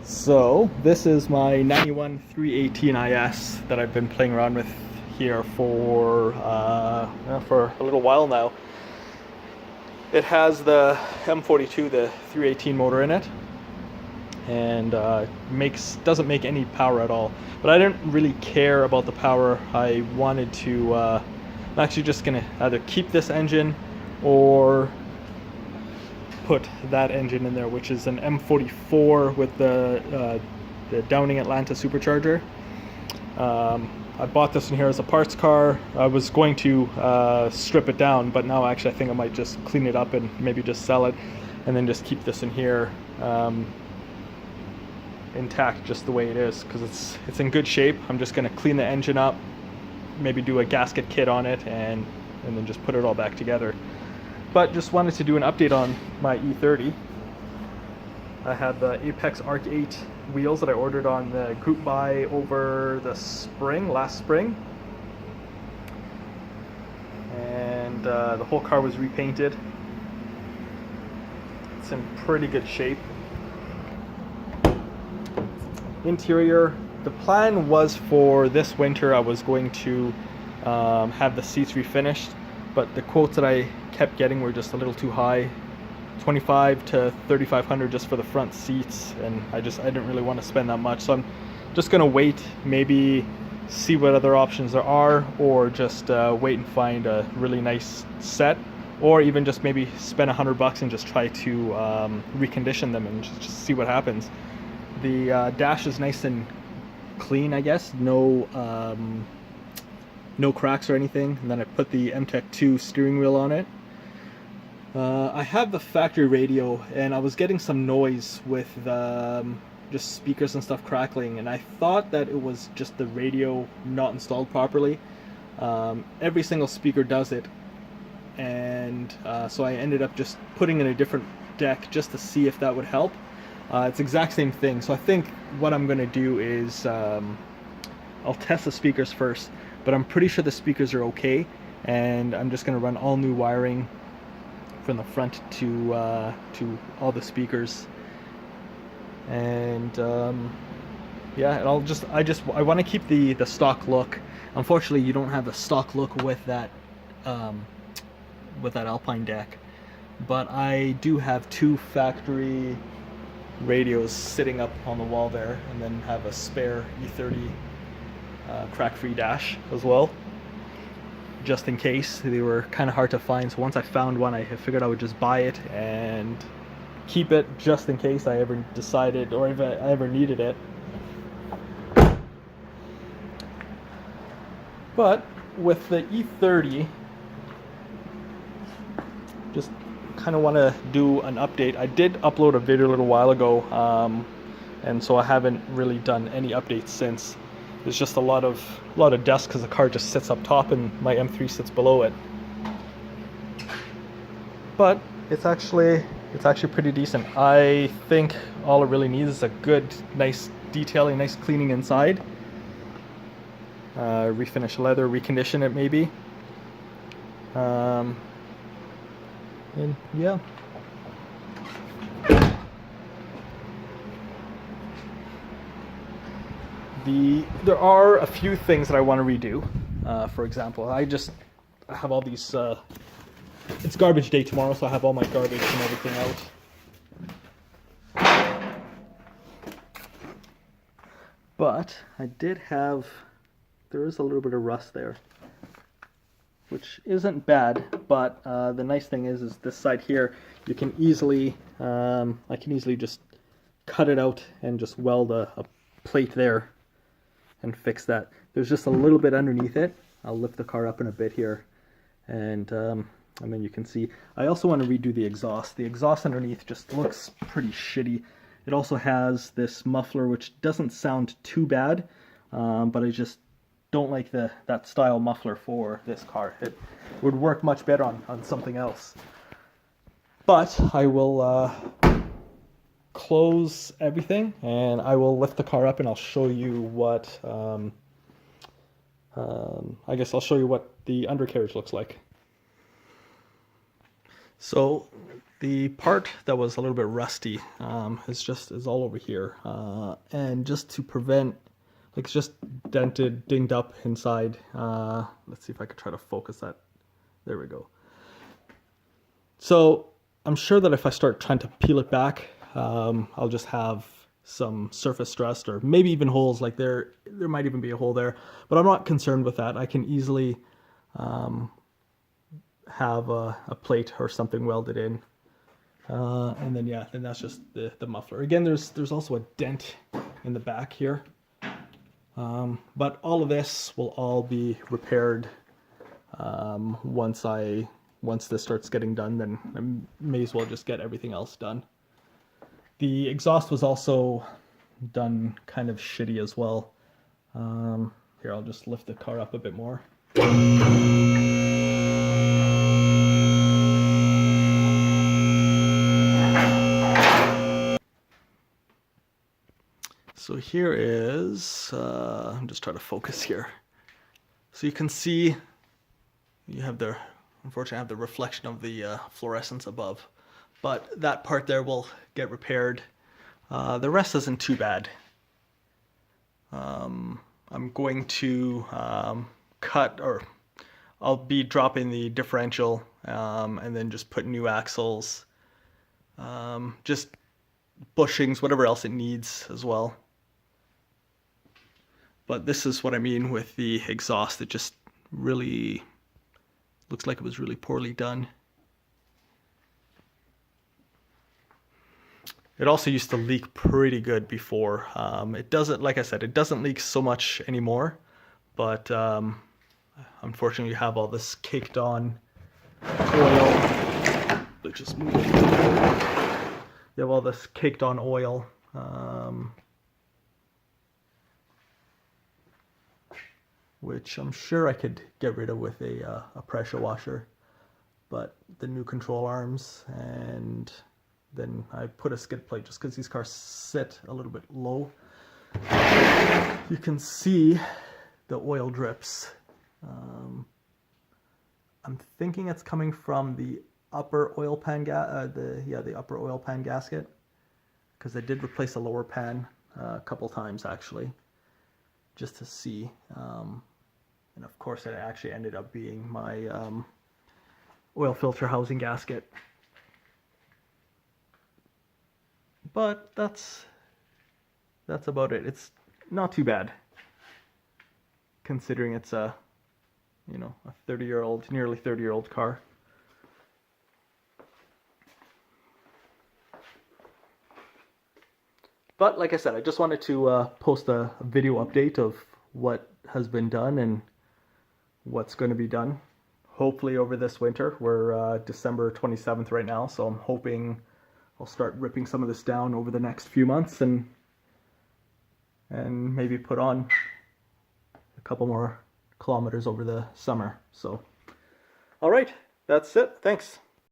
So this is my 91 318 IS that I've been playing around with here for a little while now. It has the M42, the 318 motor in it, and doesn't make any power at all. But I didn't really care about the power. I wanted to. I'm actually just gonna either keep this engine or put that engine in there, which is an M44 with the Downing Atlanta supercharger. I bought this one here as a parts car. I was going to strip it down, but now actually I think I might just clean it up and maybe just sell it, and then just keep this in here intact just the way it is, because it's in good shape. I'm just going to clean the engine up, maybe do a gasket kit on it, and then just put it all back together. But just wanted to do an update on my e30. I had the Apex Arc 8 wheels that I ordered on the group buy over the last spring. And the whole car was repainted. It's in pretty good shape. Interior, the plan was for this winter I was going to have the seats refinished, but the quotes that I kept getting were just a little too high. 25 to 3,500 just for the front seats, and I didn't really want to spend that much, so I'm just gonna wait, maybe see what other options there are, or just wait and find a really nice set, or even just maybe spend $100 and just try to recondition them and just see what happens. The dash is nice and clean, I guess, no cracks or anything. And then I put the MTEC 2 steering wheel on it. I have the factory radio, and I was getting some noise with just speakers and stuff crackling, and I thought that it was just the radio not installed properly. Every single speaker does it, and so I ended up just putting in a different deck just to see if that would help. It's the exact same thing, so I think what I'm going to do is I'll test the speakers first, but I'm pretty sure the speakers are okay, and I'm just going to run all new wiring from the front to all the speakers, and yeah, and I want to keep the stock look. Unfortunately, you don't have the stock look with that Alpine deck, but I do have two factory radios sitting up on the wall there, and then have a spare e30 crack-free dash as well, just in case. They were kind of hard to find, so once I found one, I figured I would just buy it and keep it just in case I ever decided, or if I ever needed it. But with the e30, just kind of want to do an update. I did upload a video a little while ago, and so I haven't really done any updates since. There's just a lot of dust because the car just sits up top and my M3 sits below it. But it's actually pretty decent. I think all it really needs is a good, nice detailing, nice cleaning inside. Refinish leather, recondition it maybe. And yeah. There are a few things that I want to redo. For example, I have all these. It's garbage day tomorrow, so I have all my garbage and everything out. But I did have. There is a little bit of rust there, which isn't bad. But the nice thing is this side here, you can easily. I can easily just cut it out and just weld a plate there and fix that. There's just a little bit underneath it. I'll lift the car up in a bit here, and then you can see. I also want to redo the exhaust. The exhaust underneath just looks pretty shitty. It also has this muffler, which doesn't sound too bad, but I just don't like that style muffler for this car. It would work much better on something else. But I will close everything, and I will lift the car up, and I'll show you what I guess I'll show you what the undercarriage looks like. So the part that was a little bit rusty is all over here, and just to prevent, like, it's just dented, dinged up inside. Let's see if I could try to focus that. There we go. So I'm sure that if I start trying to peel it back, I'll just have some surface stress, or maybe even holes. Like there might even be a hole there, but I'm not concerned with that. I can easily have a plate or something welded in, and then then that's just the muffler. Again, there's also a dent in the back here, but all of this will all be repaired once this starts getting done. Then I may as well just get everything else done. The exhaust was also done kind of shitty as well. Here, I'll just lift the car up a bit more. So here is, I'm just trying to focus here. So you can see you have unfortunately I have the reflection of the fluorescence above. But that part there will get repaired. The rest isn't too bad. I'm going to I'll be dropping the differential and then just put new axles, just bushings, whatever else it needs as well. But this is what I mean with the exhaust. It just really looks like it was really poorly done. It also used to leak pretty good before. It doesn't, like I said, it doesn't leak so much anymore, but unfortunately you have all this caked on oil. Let's just move it. You have all this caked on oil. Which I'm sure I could get rid of with a pressure washer, but the new control arms, and then I put a skid plate just because these cars sit a little bit low. You can see the oil drips. I'm thinking it's coming from the upper oil pan the upper oil pan gasket, because I did replace a lower pan a couple times actually, just to see. And of course it actually ended up being my oil filter housing gasket. But that's about it. It's not too bad, considering it's a 30-year-old, nearly 30-year-old car. But like I said, I just wanted to post a video update of what has been done and what's going to be done. Hopefully over this winter. We're December 27th right now, so I'm hoping I'll start ripping some of this down over the next few months and maybe put on a couple more kilometers over the summer. So, all right, that's it. Thanks.